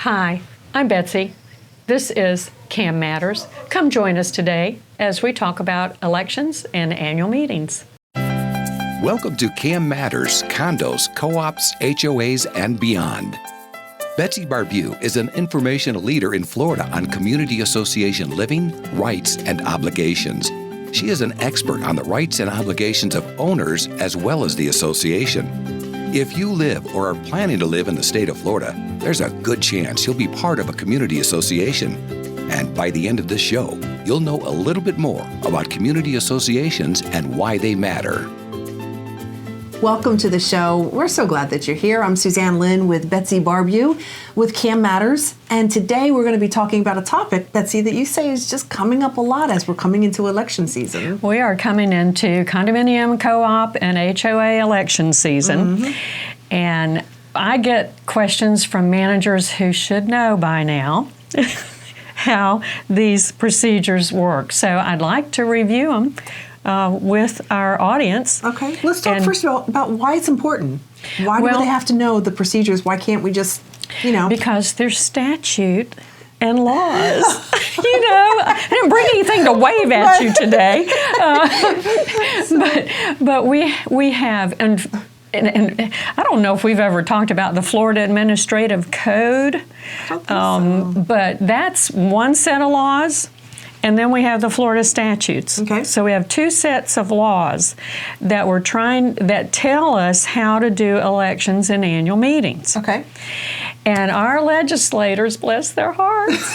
Hi, I'm Betsy. This is CAM Matters. Come join us today as we talk about elections and annual meetings. Welcome to CAM Matters, Condos, Co-ops, HOAs, and beyond. Betsy Barbieux is an informational leader in Florida on community association living, rights, and obligations. She is an expert on the rights and obligations of owners as well as the association. If you live or are planning to live in the state of Florida, there's a good chance you'll be part of a community association. And by the end of this show, you'll know a little bit more about community associations and why they matter. Welcome to the show. We're so glad that you're here. I'm Suzanne Lynn with Betsy Barbieux with CAM Matters. And today we're going to be talking about a topic, Betsy, that you say is just coming up a lot as we're coming into election season. We are coming into condominium, co-op, and HOA election season. And I get questions from managers who should know by now how these procedures work. So I'd like to review them with our audience. Okay, let's talk first of all about why it's important. Why do they have to know the procedures? Why can't we just, Because there's statute and laws. I didn't bring anything to wave at you today. But we have, and I don't know if we've ever talked about the Florida Administrative Code, but that's one set of laws. And then we have the Florida statutes. Okay. So we have two sets of laws that tell us how to do elections and annual meetings. Okay. And our legislators, bless their hearts,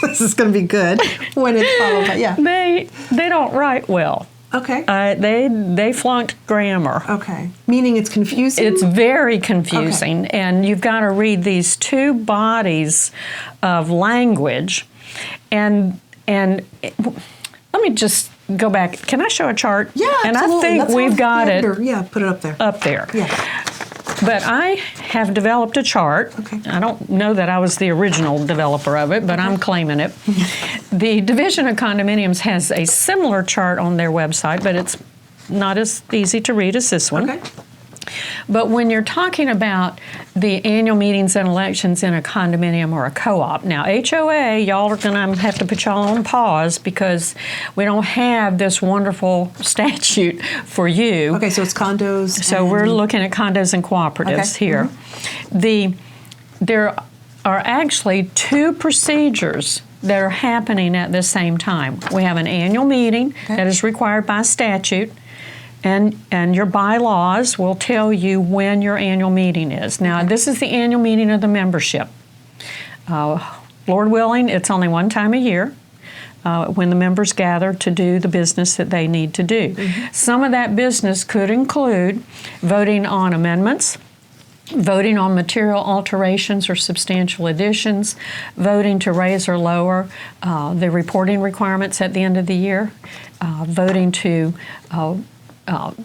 this is going to be good when it's followed by, they don't write well. Okay. They flunked grammar. Okay. Meaning it's confusing? It's very confusing. Okay. And you've got to read these two bodies of language. And let me just go back. Can I show a chart? Yeah, and absolutely. I think we've got it. Yeah, put it up there. Up there. Yeah. But I have developed a chart. Okay. I don't know that I was the original developer of it, but I'm claiming it. The Division of Condominiums has a similar chart on their website, but it's not as easy to read as this one. Okay. But when you're talking about the annual meetings and elections in a condominium or a co-op, now HOA, y'all are going to have to put y'all on pause because we don't have this wonderful statute for you. Okay, so it's condos. So we're looking at condos and cooperatives here. There are actually two procedures that are happening at the same time. We have an annual meeting that is required by statute. And your bylaws will tell you when your annual meeting is. Now, this is the annual meeting of the membership. Lord willing, it's only one time a year when the members gather to do the business that they need to do. Some of that business could include voting on amendments, voting on material alterations or substantial additions, voting to raise or lower the reporting requirements at the end of the year, voting to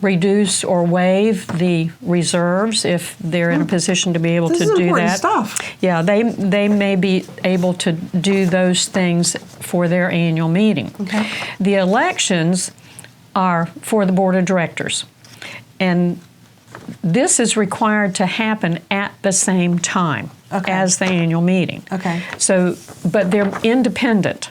reduce or waive the reserves if they're in a position to be able to do that. This is important stuff. Yeah, they may be able to do those things for their annual meeting. Okay. The elections are for the board of directors, and this is required to happen at the same time as the annual meeting. Okay. So, but they're independent.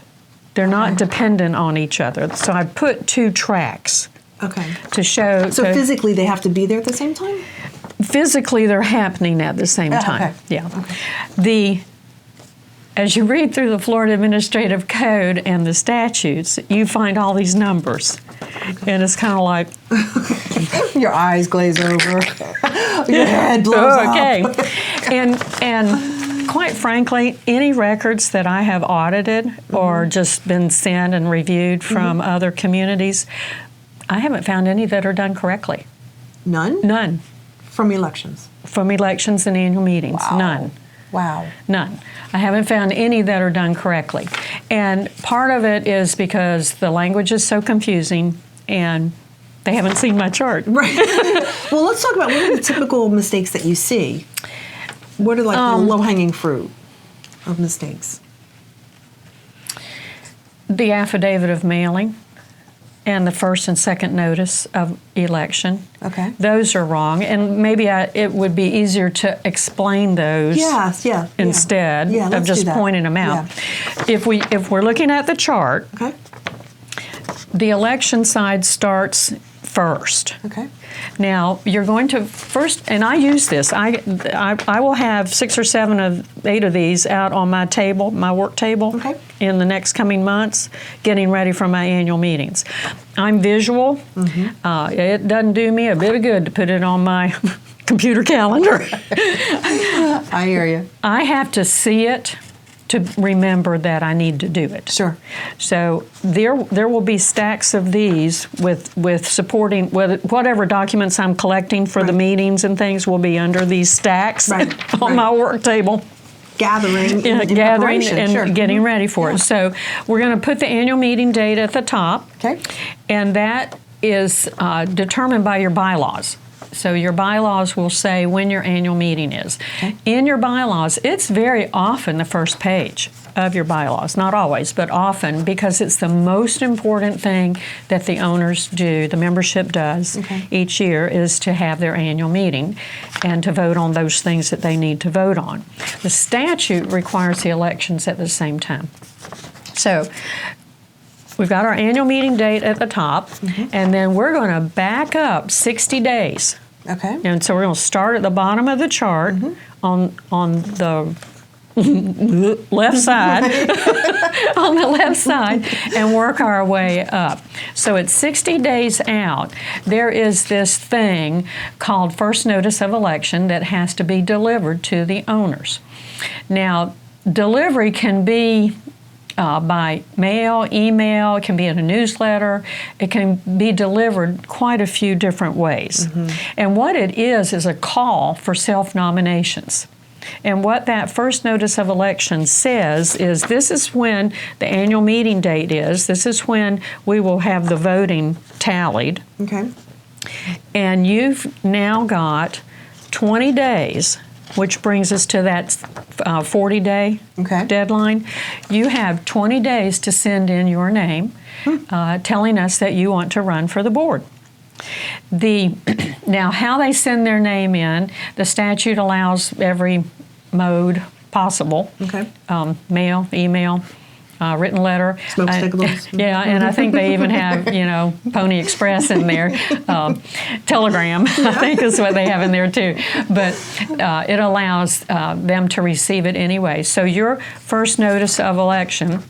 They're not dependent on each other. So I put two tracks. Okay. To show. So physically they have to be there at the same time? Physically they're happening at the same time. Okay. Yeah. Okay. As you read through the Florida Administrative Code and the statutes, you find all these numbers. And it's kind of like your eyes glaze over. Your head blows up. And quite frankly, any records that I have audited or just been sent and reviewed from other communities, I haven't found any that are done correctly. None? None. From elections? From elections and annual meetings. Wow. None. Wow. None. I haven't found any that are done correctly. And part of it is because the language is so confusing and they haven't seen my chart. Right. Well, let's talk about what are the typical mistakes that you see. What are the low-hanging fruit of mistakes? The affidavit of mailing. and the first and second notice of election. Okay. Those are wrong, and maybe it would be easier to explain those instead of just pointing them out. Yeah. If we're looking at the chart, okay, the election side starts first. Okay. Now, you're going to first, and I use this. I will have 6 or 7 of 8 of these out on my table, my work table, okay, in the next coming months, getting ready for my annual meetings. I'm visual. Mm-hmm. It doesn't do me a bit of good to put it on my computer calendar. I hear you. I have to see it to remember that I need to do it. Sure. So there will be stacks of these with supporting whatever documents I'm collecting for the meetings and things will be under these stacks on my work table. Gathering and getting ready for it. So we're going to put the annual meeting date at the top. Okay. And that is determined by your bylaws. So your bylaws will say when your annual meeting is. Okay. In your bylaws, it's very often the first page of your bylaws. Not always, but often, because it's the most important thing that the owners do, the membership does each year, is to have their annual meeting and to vote on those things that they need to vote on. The statute requires the elections at the same time. So we've got our annual meeting date at the top, and then we're going to back up 60 days. Okay. And so we're going to start at the bottom of the chart on the left side, on the left side, and work our way up. So at 60 days out, there is this thing called first notice of election that has to be delivered to the owners. Now, delivery can be by mail, email, it can be in a newsletter, it can be delivered quite a few different ways. And what it is a call for self-nominations. And what that first notice of election says is this is when the annual meeting date is, this is when we will have the voting tallied. Okay. And you've now got 20 days, which brings us to that 40-day deadline. You have 20 days to send in your name, telling us that you want to run for the board. Now, how they send their name in, the statute allows every mode possible. Mail, email, written letter. Smoke signals. And I think they even have, Pony Express in there. Telegram, I think is what they have in there too. But it allows them to receive it anyway. So your first notice of election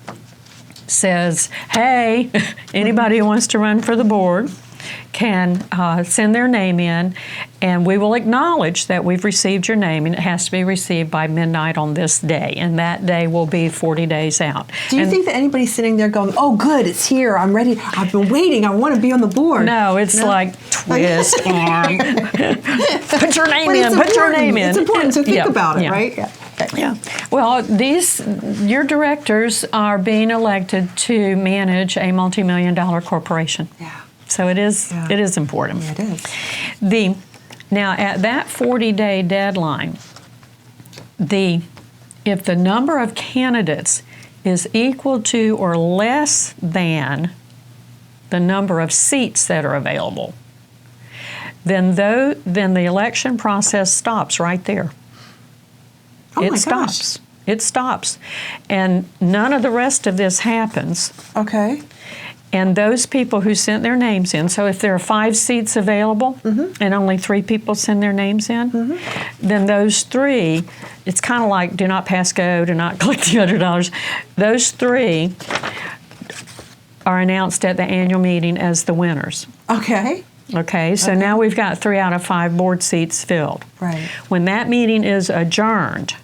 says, hey, anybody who wants to run for the board can send their name in, and we will acknowledge that we've received your name, and it has to be received by midnight on this day, and that day will be 40 days out. Do you think that anybody's sitting there going, oh, good, it's here, I'm ready, I've been waiting, I want to be on the board? No, it's like twist arm. Put your name in, put your name in. It's important, so think about it, right? Yeah. Well, your directors are being elected to manage a multi-million-dollar corporation. Yeah. So it is important. Yeah, it is. Now at that 40-day deadline, if the number of candidates is equal to or less than the number of seats that are available, then the election process stops right there. Oh it my stops. Gosh. It stops. And none of the rest of this happens. Okay. And those people who sent their names in, so if there are 5 seats available and only 3 people send their names in, then those 3, it's kind of like do not pass go, do not collect the other dollars. Those 3 are announced at the annual meeting as the winners. Okay. Okay, so now we've got 3 out of 5 board seats filled. Right. When that meeting is adjourned,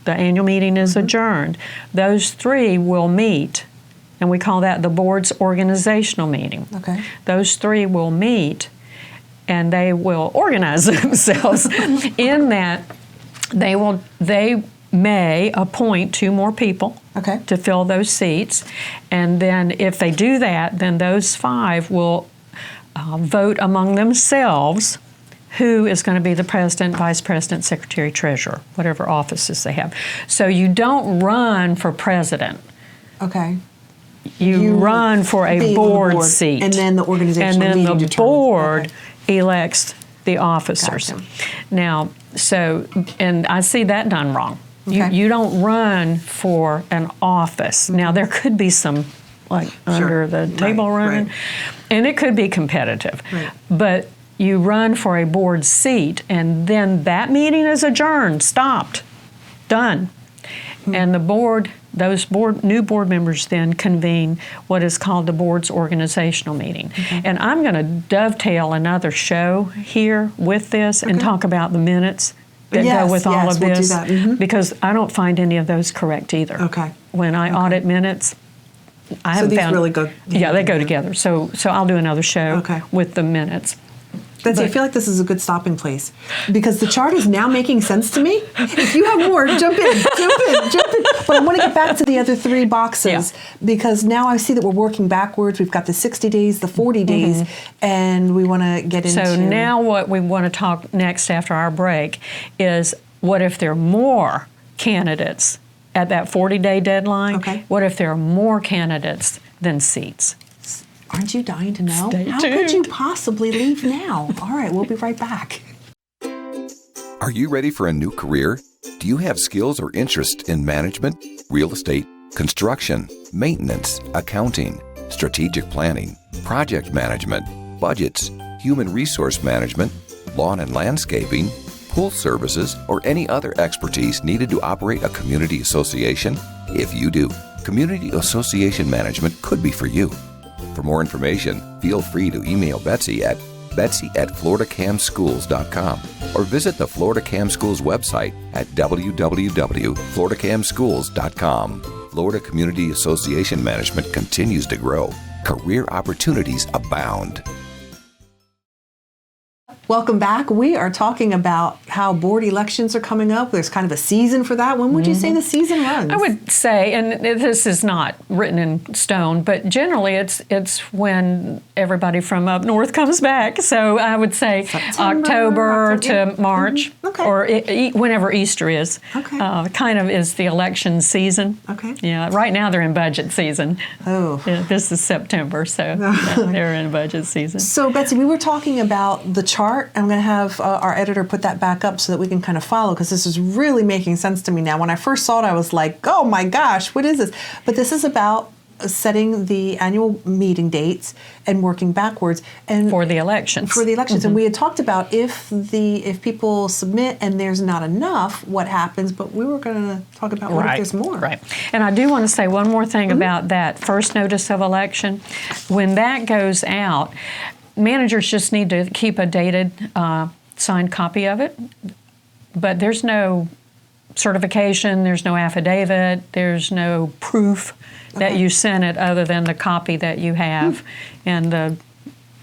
the annual meeting is adjourned, those 3 will meet. And we call that the board's organizational meeting. Okay. Those 3 will meet, and they will organize themselves in that they may appoint 2 more people to fill those seats. And then if they do that, then those 5 will vote among themselves who is going to be the president, vice president, secretary, treasurer, whatever offices they have. So you don't run for president. Okay. you run for a being on the board seat. And then the organizational And then meeting the determines. board Okay. elects the officers. Gotcha. Now, and I see that done wrong. Okay. You don't run for an office. Now, there could be some, like, under the table running, and it could be competitive. Right. But you run for a board seat, and then that meeting is adjourned, stopped, done. And those new board members then convene what is called the board's organizational meeting. And I'm going to dovetail another show here with this and talk about the minutes that go with all of we'll do this, that. because I don't find any of those correct either. Okay. When I audit minutes, I haven't these found. really go Yeah, they go together. So I'll do another show Okay. with the minutes. Betsy, I feel like this is a good stopping place because the chart is now making sense to me. If you have more, jump in. But I want to get back to the other three boxes because now I see that we're working backwards. We've got the 60 days, the 40 days, and we want to get into... So now what we want to talk next after our break is what if there are more candidates at that 40-day deadline? Okay. What if there are more candidates than seats? Aren't you dying to know? Stay How could you tuned. possibly leave now? All right, we'll be right back. Are you ready for a new career? Do you have skills or interest in management, real estate, construction, maintenance, accounting, strategic planning, project management, budgets, human resource management, lawn and landscaping, pool services, or any other expertise needed to operate a community association? If you do, community association management could be for you. For more information, feel free to email Betsy at betsy@floridacamschools.com or visit the Florida Cam Schools website at www.floridacamschools.com. Florida Community Association Management continues to grow. Career opportunities abound. Welcome back. We are talking about how board elections are coming up. There's kind of a season for that. When would you say the season runs? I would say, and this is not written in stone, but generally it's when everybody from up north comes back. So I would say October to March, Okay. or whenever Easter is. Okay. Kind of is the election season. Okay. Yeah. Right now they're in budget season. Oh. Yeah, this is September, so they're in budget season. So, Betsy, we were talking about the chart. I'm going to have our editor put that back up so that we can kind of follow, because this is really making sense to me now. When I first saw it, I was like, oh my gosh, what is this? But this is about setting the annual meeting dates and working backwards and For the elections. and we had talked about if people submit and there's not enough, what happens, but we were going to talk about what if there's more. Right. And I do want to say one more thing about that first notice of election. When that goes out, managers just need to keep a dated signed copy of it, but there's no certification, there's no affidavit, there's no proof that you sent it other than the copy that you have and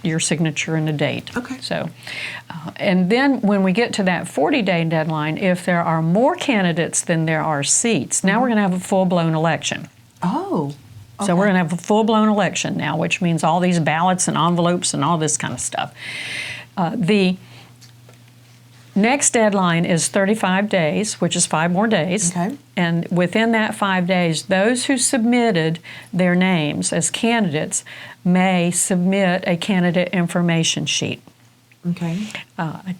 your signature and the date. Okay. So, and then when we get to that 40-day deadline, if there are more candidates than there are seats, now we're going to have a full-blown election. Oh. So we're going to have a full-blown election now, which means all these ballots and envelopes and all this kind of stuff. The next deadline is 35 days, which is 5 more days. Okay. And within that 5 days, those who submitted their names as candidates may submit a candidate information sheet. Okay. I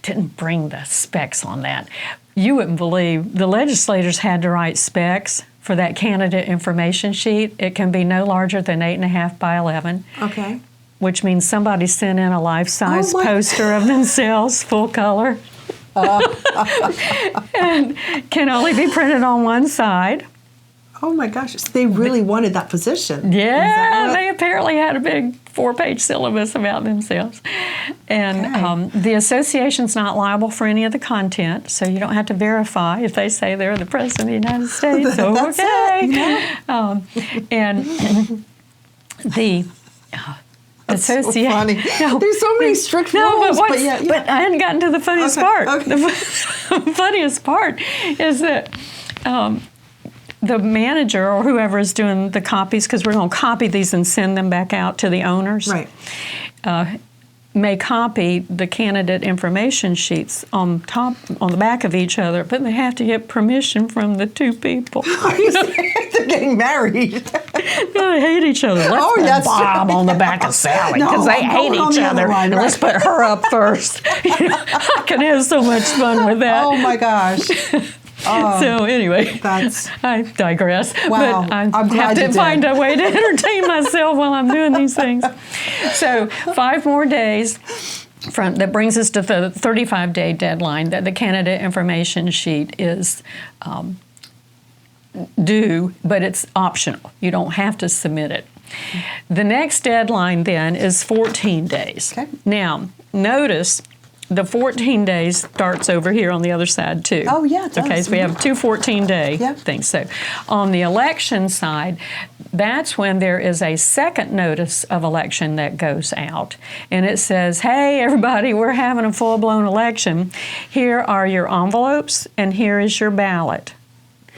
didn't bring the specs on that. You wouldn't believe the legislators had to write specs for that candidate information sheet. It can be no larger than 8.5 by 11. Okay. Which means somebody sent in a life-size poster of themselves, full color, and can only be printed on one side. Oh my gosh, so they really wanted that position. Yeah, they apparently had a big 4-page syllabus about themselves. And the association's not liable for any of the content, so you don't have to verify if they say they're the President of the United States. That's Okay. it, yeah. And the association. So funny. No, There's so many strict rules, but yeah. But I hadn't gotten to the funniest part. Okay. The funniest part is that the manager or whoever is doing the copies, because we're going to copy these and send them back out to the owners, Right. May copy the candidate information sheets on the back of each other, but they have to get permission from the two people. Are you serious? getting married. They hate each other. Let's Oh, put that's Bob right. on the back of Sally No, because they I'm hate going on each the other other. one, And right. let's put her up first. I can have so much fun with that. Oh my gosh. So anyway, I digress. Wow, But I I'm glad have you to did. find a way to entertain myself while I'm doing these things. So 5 more days. That brings us to the 35-day deadline that the candidate information sheet is due, but it's optional. You don't have to submit it. The next deadline then is 14 days. Okay. Now, notice the 14 days starts over here on the other side too. Oh, yeah, it does. Okay, so we have 2 14-day Yep. things. So on the election side, that's when there is a second notice of election that goes out. And it says, hey, everybody, we're having a full-blown election. Here are your envelopes, and here is your ballot.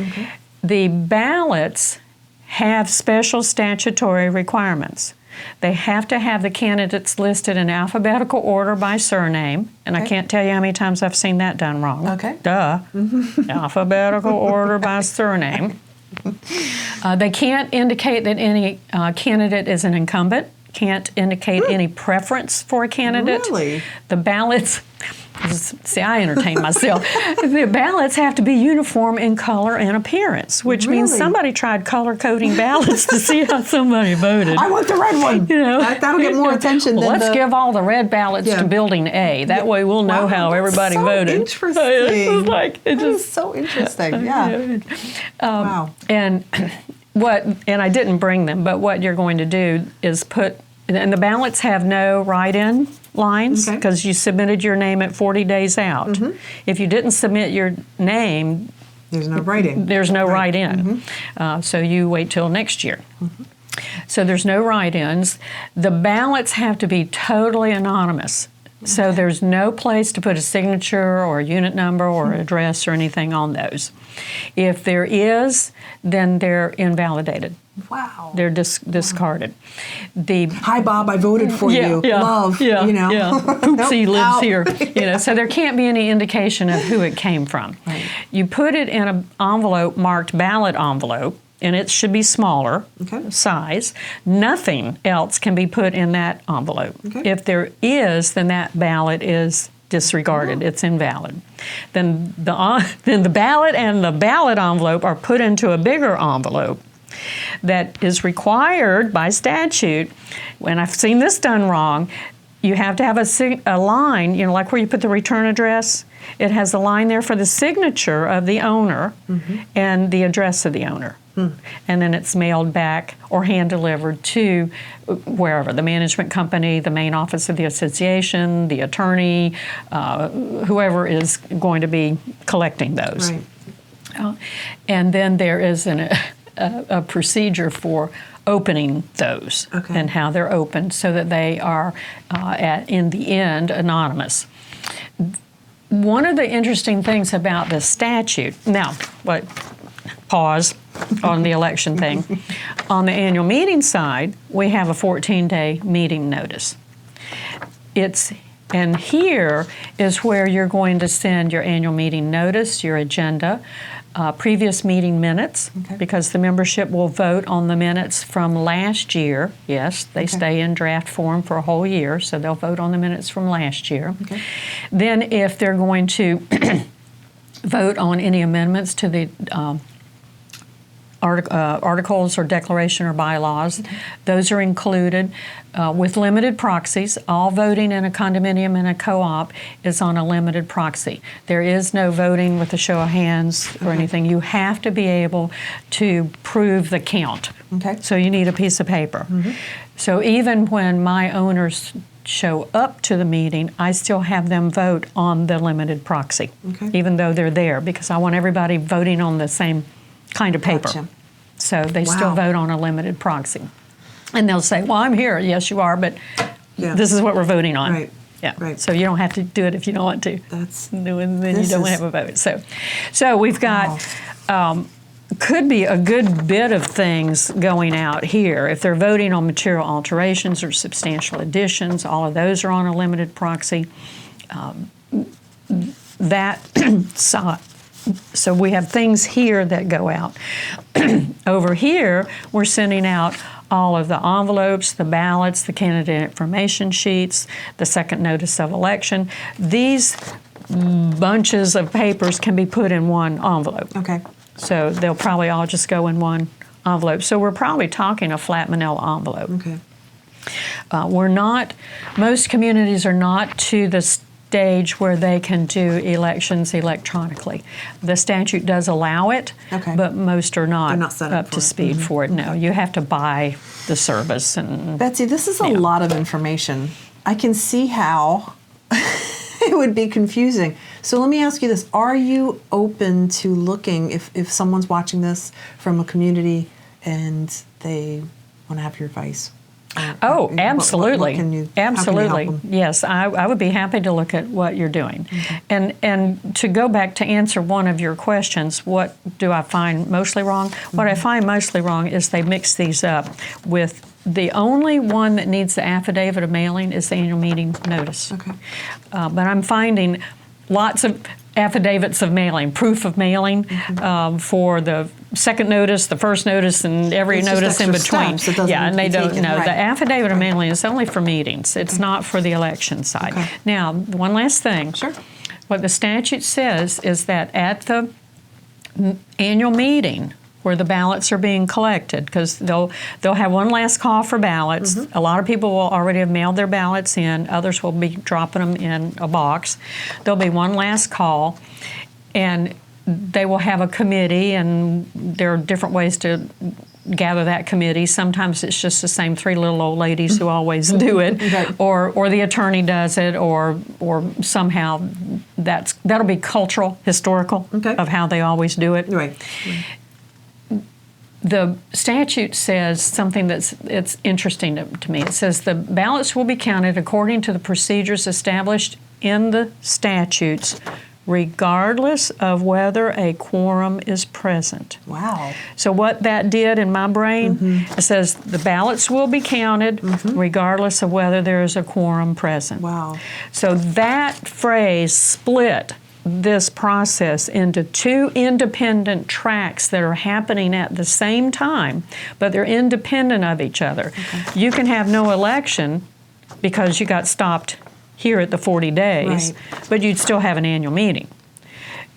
Okay. The ballots have special statutory requirements. They have to have the candidates listed in alphabetical order by surname, and I Okay. can't tell you how many times I've seen that done wrong. Okay. Duh. Alphabetical order by surname. They can't indicate that any candidate is an incumbent, can't indicate any preference for a candidate. Really? The ballots, see, I entertain myself. The ballots have to be uniform in color and appearance, which means Really? somebody tried color coding ballots to see how somebody voted. I want the red one. You know, That'll get more attention Well, than let's give all the red ballots Yeah. to Building A. That way we'll know Wow, how that's everybody so voted. interesting. It's like, it That is just, so interesting. Yeah. Wow. and and I didn't bring them, but what you're going to do is and the ballots have no write-in lines Okay. because you submitted your name at 40 days out. If you didn't submit your name, There's no writing. there's no write-in. So you wait till next year. So there's no write-ins. The ballots have to be totally anonymous. So there's no place to put a signature or a unit number or address or anything on those. If there is, then they're invalidated. Wow. They're discarded. Hi, Bob. I voted for you. Love. Yeah, You know. yeah. Poopsie Nope, lives out. here. You know, so there can't be any indication of who it came from. Right. You put it in an envelope marked ballot envelope, and it should be smaller Okay. size. Nothing else can be put in that envelope. Okay. If there is, then that ballot is disregarded. It's invalid. Then the ballot and the ballot envelope are put into a bigger envelope that is required by statute. When I've seen this done wrong, you have to have a line, you know, like where you put the return address. It has a line there for the signature of the owner and the address of the owner. And then it's mailed back or hand delivered to wherever, the management company, the main office of the association, the attorney, whoever is going to be collecting those. Right. And then there is a procedure for opening those Okay. and how they're opened so that they are, in the end, anonymous. One of the interesting things about the statute, now, pause on the election thing. On the annual meeting side, we have a 14-day meeting notice. And here is where you're going to send your annual meeting notice, your agenda, previous meeting minutes, Okay. because the membership will vote on the minutes from last year. Yes, they stay in draft form for a whole year, so they'll vote on the minutes from last year. Okay. Then if they're going to vote on any amendments to the articles or declaration or bylaws, those are included with limited proxies. All voting in a condominium and a co-op is on a limited proxy. There is no voting with a show of hands or anything. You have to be able to prove the count. Okay. So you need a piece of paper. So even when my owners show up to the meeting, I still have them vote on the limited proxy, Okay. even though they're there, because I want everybody voting on the same kind of paper. Gotcha. So they still Wow. vote on a limited proxy. And they'll say, well, I'm here. Yes, you are, but Yeah. this is what we're voting on. Right. Yeah. Right. So you don't have to do it if you don't want to. That's. And then you This don't is- have a vote. So we've got, could be a good bit of things going out here. If they're voting on material alterations or substantial additions, all of those are on a limited proxy. That side, So we have things here that go out. Over here, we're sending out all of the envelopes, the ballots, the candidate information sheets, the second notice of election. These bunches of papers can be put in one envelope. Okay. So they'll probably all just go in one envelope. So we're probably talking a flat manila envelope. Okay. Most communities are not to the stage where they can do elections electronically. The statute does allow it, Okay. but most are not, They're not set up up for to it. speed for it. No, you have to buy the service. And Betsy, this is a lot of information. I can see how it would be confusing. So let me ask you this. Are you open to looking, if someone's watching this from a community and they want to have your advice? Oh, absolutely. What can you, absolutely. how can you help them? Yes, I would be happy to look at what you're doing. Okay. And to go back to answer one of your questions, what do I find mostly wrong? What I find mostly wrong is they mix these up with the only one that needs the affidavit of mailing is the annual meeting notice. Okay. But I'm finding lots of affidavits of mailing, proof of mailing for the second notice, the first notice, and every It's just notice in extra between. steps. It doesn't Yeah, and they need to be don't taken, know. right. The affidavit of mailing is only for meetings. It's not for the election side. Okay. Now, one last thing. Sure. What the statute says is that at the annual meeting, where the ballots are being collected, because they'll have one last call for ballots. A lot of people will already have mailed their ballots in. Others will be dropping them in a box. There'll be one last call, and they will have a committee, and there are different ways to gather that committee. Sometimes it's just the same three little old ladies who always do it, Right. or the attorney does it, or somehow that'll be cultural, historical Okay. of how they always do it. Right. The statute says something it's interesting to me. It says the ballots will be counted according to the procedures established in the statutes, regardless of whether a quorum is present. Wow. So what that did in my brain, it says the ballots will be counted regardless of whether there is a quorum present. Wow. So that phrase split this process into two independent tracks that are happening at the same time, but they're independent of each other. Okay. You can have no election because you got stopped here at the 40 days, Right. but you'd still have an annual meeting.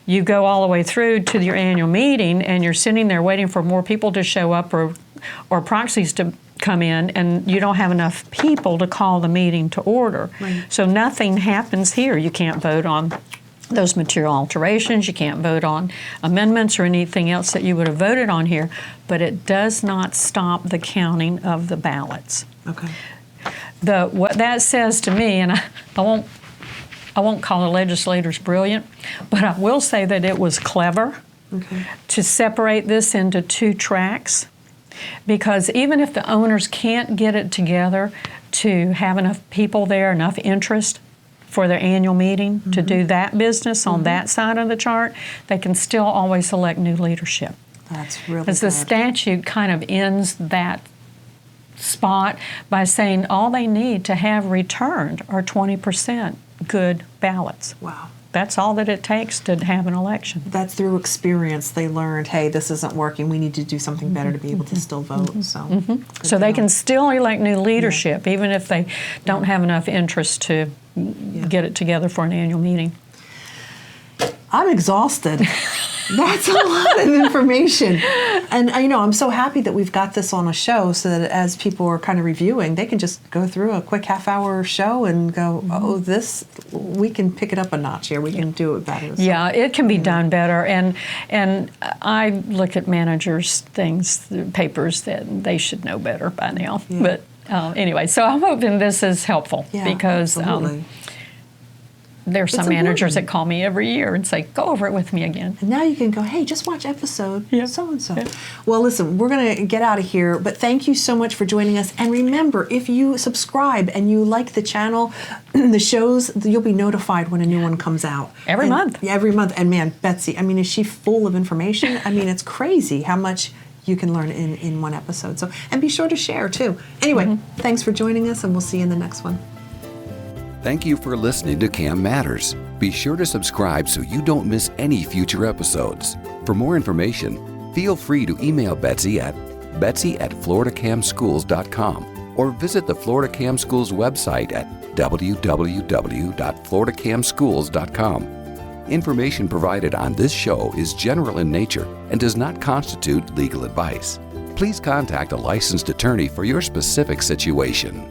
You go all the way through to your annual meeting and you're sitting there waiting for more people to show up or proxies to come in, and you don't have enough people to call the meeting to order. Right. So nothing happens here. You can't vote on those material alterations, you can't vote on amendments or anything else that you would have voted on here, but it does not stop the counting of the ballots. Okay. What that says to me, and I won't call the legislators brilliant, but I will say that it was clever to separate this into two tracks, because even if the owners can't get it together to have enough people there, enough interest for their annual meeting to do that business on that side of the chart, they can still always elect new leadership. That's really Because the good. statute kind of ends that spot by saying all they need to have returned are 20% good ballots. Wow. That's all that it takes to have an election. That's through experience. They learned, hey, this isn't working. We need to do something better to be able to still vote. So, So they can still elect new leadership, even if they don't have enough interest to get it together for an annual meeting. I'm exhausted. That's a lot of information. And I'm so happy that we've got this on a show so that as people are kind of reviewing, they can just go through a quick half-hour show and go, oh, we can pick it up a notch here. We can do it better. So, Yeah, it can be done better. And I look at managers' papers that they should know better by now. Yeah. But anyway, so I'm hoping this is helpful because absolutely. there's some It's managers important. that call me every year and say, go over it with me again. And now you can go, hey, just watch episode so-and-so. Yeah. Well, listen, we're going to get out of here, but thank you so much for joining us. And remember, if you subscribe and you like the channel, the shows, you'll be notified when a new one comes out. Every month. Yeah, every month. And man, Betsy, is she full of information? it's crazy how much you can learn in one episode. So, and be sure to share, too. Anyway, thanks for joining us, and we'll see you in the next one. Thank you for listening to CAM Matters. Be sure to subscribe so you don't miss any future episodes. For more information, feel free to email Betsy at betsy@floridacamschools.com or visit the Florida Cam Schools website at www.floridacamschools.com. Information provided on this show is general in nature and does not constitute legal advice. Please contact a licensed attorney for your specific situation.